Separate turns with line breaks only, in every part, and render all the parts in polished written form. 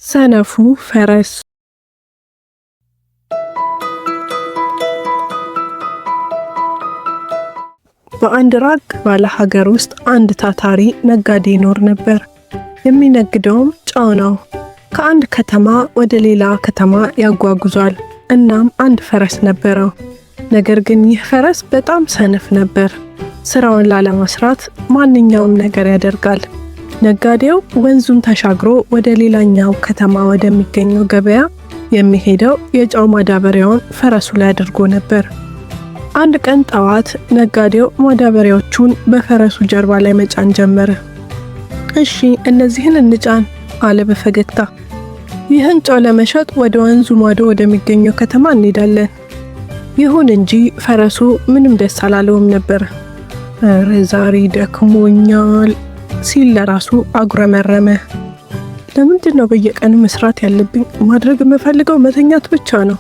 ሰነፉ ፈረስ። በአንድ ራቅ ባለ ሀገር ውስጥ አንድ ታታሪ ነጋዴ ይኖር ነበር። የሚነግደውም ጨው ነው። ከአንድ ከተማ ወደ ሌላ ከተማ ያጓጉዟል። እናም አንድ ፈረስ ነበረው። ነገር ግን ይህ ፈረስ በጣም ሰነፍ ነበር። ስራውን ላለመስራት ማንኛውም ነገር ያደርጋል። ነጋዴው ወንዙን ተሻግሮ ወደ ሌላኛው ከተማ ወደሚገኘው ገበያ የሚሄደው የጨው ማዳበሪያውን ፈረሱ ላይ አድርጎ ነበር። አንድ ቀን ጠዋት ነጋዴው ማዳበሪያዎቹን በፈረሱ ጀርባ ላይ መጫን ጀመረ። እሺ እነዚህን እንጫን አለ በፈገግታ። ይህን ጨው ለመሸጥ ወደ ወንዙ ማዶ ወደሚገኘው ከተማ እንሄዳለን። ይሁን እንጂ ፈረሱ ምንም ደስ አላለውም ነበር። ኧረ ዛሬ ደክሞኛል ሲል ለራሱ አጉረመረመ። ለምንድን ነው በየቀኑ መስራት ያለብኝ? ማድረግ የምፈልገው መተኛት ብቻ ነው፣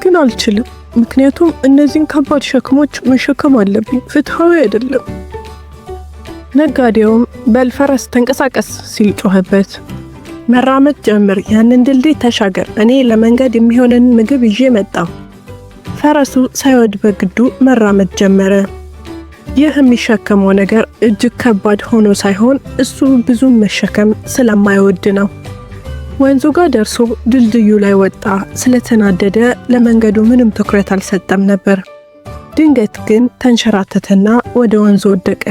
ግን አልችልም። ምክንያቱም እነዚህን ከባድ ሸክሞች መሸከም አለብኝ። ፍትሃዊ አይደለም። ነጋዴውም በል ፈረስ ተንቀሳቀስ ሲል ጮኸበት። መራመድ ጀምር፣ ያንን ድልድይ ተሻገር፣ እኔ ለመንገድ የሚሆንን ምግብ ይዤ መጣሁ። ፈረሱ ሳይወድ በግዱ መራመድ ጀመረ። ይህ የሚሸከመው ነገር እጅግ ከባድ ሆኖ ሳይሆን እሱ ብዙ መሸከም ስለማይወድ ነው። ወንዙ ጋር ደርሶ ድልድዩ ላይ ወጣ። ስለተናደደ ለመንገዱ ምንም ትኩረት አልሰጠም ነበር። ድንገት ግን ተንሸራተተና ወደ ወንዙ ወደቀ።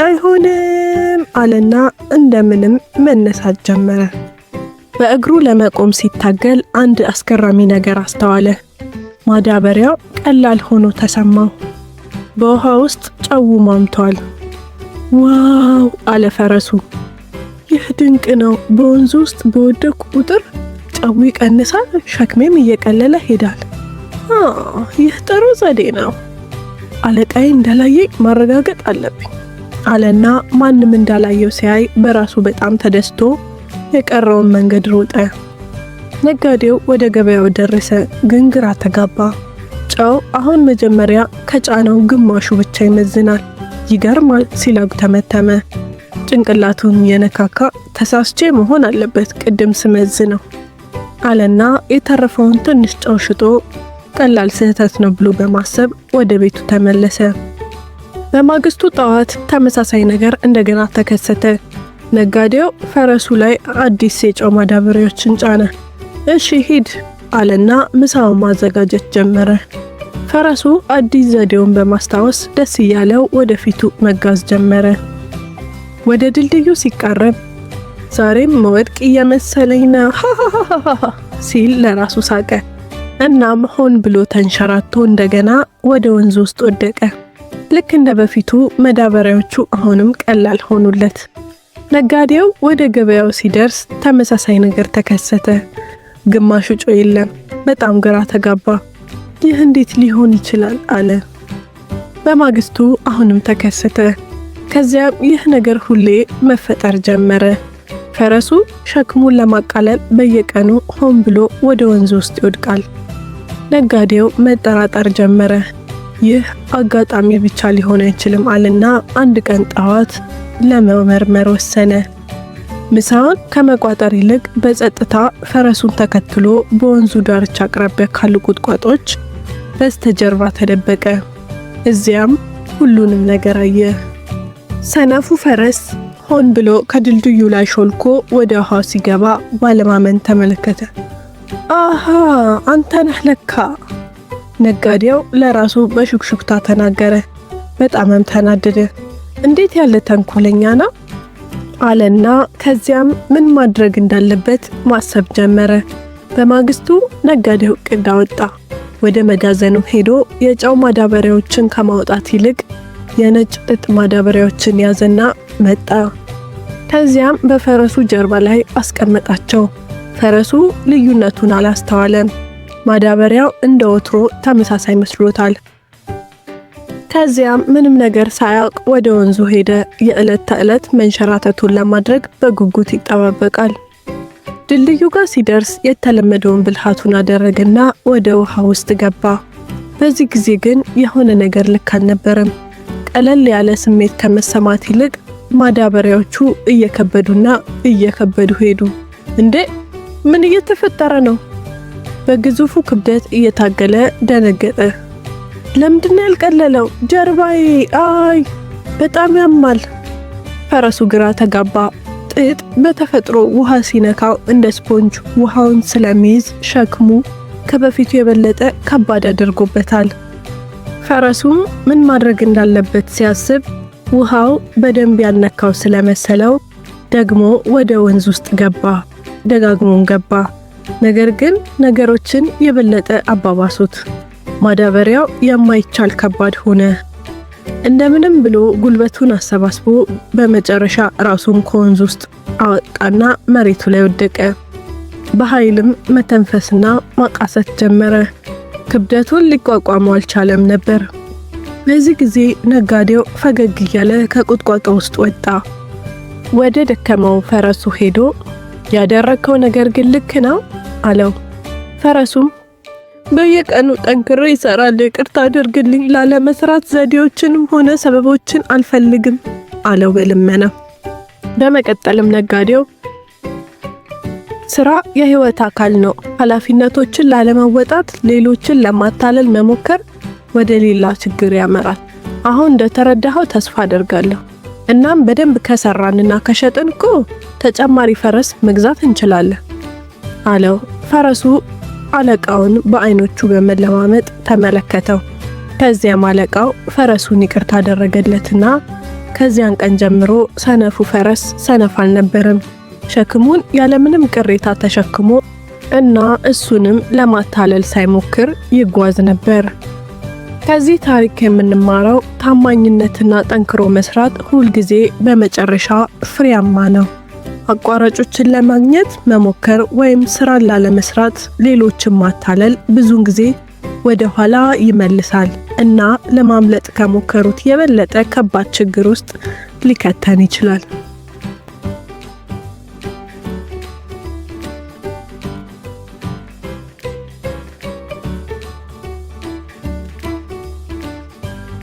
አይሆንም አለና እንደምንም መነሳት ጀመረ። በእግሩ ለመቆም ሲታገል አንድ አስገራሚ ነገር አስተዋለ። ማዳበሪያው ቀላል ሆኖ ተሰማው። በውሃ ውስጥ ጨው ሟምቷል። ዋው አለ ፈረሱ። ይህ ድንቅ ነው። በወንዙ ውስጥ በወደኩ ቁጥር ጨው ይቀንሳል፣ ሸክሜም እየቀለለ ሄዳል። ይህ ጥሩ ዘዴ ነው። አለቃዬ እንዳላየኝ ማረጋገጥ አለብኝ አለና ማንም እንዳላየው ሲያይ በራሱ በጣም ተደስቶ የቀረውን መንገድ ሮጠ። ነጋዴው ወደ ገበያው ደረሰ፣ ግን ግራ ተጋባ። ጨው አሁን መጀመሪያ ከጫነው ግማሹ ብቻ ይመዝናል። ይገርማል ሲል አጉተመተመ። ጭንቅላቱን የነካካ ተሳስቼ መሆን አለበት ቅድም ስመዝነው አለና የተረፈውን ትንሽ ጨው ሽጦ ቀላል ስህተት ነው ብሎ በማሰብ ወደ ቤቱ ተመለሰ። በማግስቱ ጠዋት ተመሳሳይ ነገር እንደገና ተከሰተ። ነጋዴው ፈረሱ ላይ አዲስ የጨው ማዳበሪያዎችን ጫነ። እሺ ሂድ አለና ምሳውን ማዘጋጀት ጀመረ። ፈረሱ አዲስ ዘዴውን በማስታወስ ደስ እያለው ወደፊቱ መጓዝ ጀመረ። ወደ ድልድዩ ሲቃረብ ዛሬም መወድቅ እየመሰለኝ ነው ሲል ለራሱ ሳቀ። እናም ሆን ብሎ ተንሸራቶ እንደገና ወደ ወንዙ ውስጥ ወደቀ። ልክ እንደ በፊቱ ማዳበሪያዎቹ አሁንም ቀላል ሆኑለት። ነጋዴው ወደ ገበያው ሲደርስ ተመሳሳይ ነገር ተከሰተ። ግማሹ ጨው የለም። በጣም ግራ ተጋባ። ይህ እንዴት ሊሆን ይችላል አለ። በማግስቱ አሁንም ተከሰተ። ከዚያም ይህ ነገር ሁሌ መፈጠር ጀመረ። ፈረሱ ሸክሙን ለማቃለል በየቀኑ ሆን ብሎ ወደ ወንዙ ውስጥ ይወድቃል። ነጋዴው መጠራጠር ጀመረ። ይህ አጋጣሚ ብቻ ሊሆን አይችልም አለና አንድ ቀን ጠዋት ለመመርመር ወሰነ። ምሳውን ከመቋጠር ይልቅ በጸጥታ ፈረሱን ተከትሎ በወንዙ ዳርቻ አቅራቢያ ካሉ ቁጥቋጦች በስተጀርባ ተደበቀ። እዚያም ሁሉንም ነገር አየ። ሰነፉ ፈረስ ሆን ብሎ ከድልድዩ ላይ ሾልኮ ወደ ውሃው ሲገባ ባለማመን ተመለከተ። አሃ አንተ ነህ ለካ! ነጋዴው ለራሱ በሹክሹክታ ተናገረ። በጣምም ተናደደ። እንዴት ያለ ተንኮለኛ ነው አለና ከዚያም ምን ማድረግ እንዳለበት ማሰብ ጀመረ። በማግስቱ ነጋዴው እቅድ አወጣ። ወደ መጋዘኑ ሄዶ የጨው ማዳበሪያዎችን ከማውጣት ይልቅ የነጭ ጥጥ ማዳበሪያዎችን ያዘና መጣ። ከዚያም በፈረሱ ጀርባ ላይ አስቀመጣቸው። ፈረሱ ልዩነቱን አላስተዋለም። ማዳበሪያው እንደ ወትሮ ተመሳሳይ መስሎታል። ከዚያም ምንም ነገር ሳያውቅ ወደ ወንዙ ሄደ። የዕለት ተዕለት መንሸራተቱን ለማድረግ በጉጉት ይጠባበቃል። ድልድዩ ጋር ሲደርስ የተለመደውን ብልሃቱን አደረገና ወደ ውሃ ውስጥ ገባ። በዚህ ጊዜ ግን የሆነ ነገር ልክ አልነበረም። ቀለል ያለ ስሜት ከመሰማት ይልቅ ማዳበሪያዎቹ እየከበዱና እየከበዱ ሄዱ። እንዴ ምን እየተፈጠረ ነው? በግዙፉ ክብደት እየታገለ ደነገጠ። ለምንድነው ያልቀለለው? ጀርባዬ፣ አይ በጣም ያማል። ፈረሱ ግራ ተጋባ። ጥጥ በተፈጥሮ ውሃ ሲነካው እንደ ስፖንጅ ውሃውን ስለሚይዝ ሸክሙ ከበፊቱ የበለጠ ከባድ አድርጎበታል። ፈረሱም ምን ማድረግ እንዳለበት ሲያስብ ውሃው በደንብ ያልነካው ስለመሰለው ደግሞ ወደ ወንዝ ውስጥ ገባ። ደጋግሞም ገባ። ነገር ግን ነገሮችን የበለጠ አባባሱት። ማዳበሪያው የማይቻል ከባድ ሆነ። እንደምንም ብሎ ጉልበቱን አሰባስቦ በመጨረሻ ራሱን ከወንዝ ውስጥ አወጣና መሬቱ ላይ ወደቀ። በኃይልም መተንፈስና ማቃሰት ጀመረ። ክብደቱን ሊቋቋመው አልቻለም ነበር። በዚህ ጊዜ ነጋዴው ፈገግ እያለ ከቁጥቋጦ ውስጥ ወጣ። ወደ ደከመው ፈረሱ ሄዶ ያደረከው ነገር ግን ልክ ነው አለው። ፈረሱም በየቀኑ ጠንክሬ እሰራለሁ፣ ይቅርታ አድርግልኝ፣ ላለመስራት ዘዴዎችንም ሆነ ሰበቦችን አልፈልግም አለው በልመና። በመቀጠልም ነጋዴው ስራ የህይወት አካል ነው። ኃላፊነቶችን ላለመወጣት ሌሎችን ለማታለል መሞከር ወደ ሌላ ችግር ያመራል። አሁን እንደተረዳኸው ተስፋ አደርጋለሁ። እናም በደንብ ከሰራንና ከሸጥን እኮ ተጨማሪ ፈረስ መግዛት እንችላለን አለው። ፈረሱ አለቃውን በአይኖቹ በመለማመጥ ተመለከተው። ከዚያም አለቃው ፈረሱን ይቅርታ አደረገለትና ከዚያን ቀን ጀምሮ ሰነፉ ፈረስ ሰነፍ አልነበረም። ሸክሙን ያለምንም ቅሬታ ተሸክሞ እና እሱንም ለማታለል ሳይሞክር ይጓዝ ነበር። ከዚህ ታሪክ የምንማረው ታማኝነትና ጠንክሮ መስራት ሁልጊዜ በመጨረሻ ፍሬያማ ነው። አቋራጮችን ለማግኘት መሞከር ወይም ስራን ላለመስራት ሌሎችን ማታለል ብዙውን ጊዜ ወደ ኋላ ይመልሳል እና ለማምለጥ ከሞከሩት የበለጠ ከባድ ችግር ውስጥ ሊከተን ይችላል።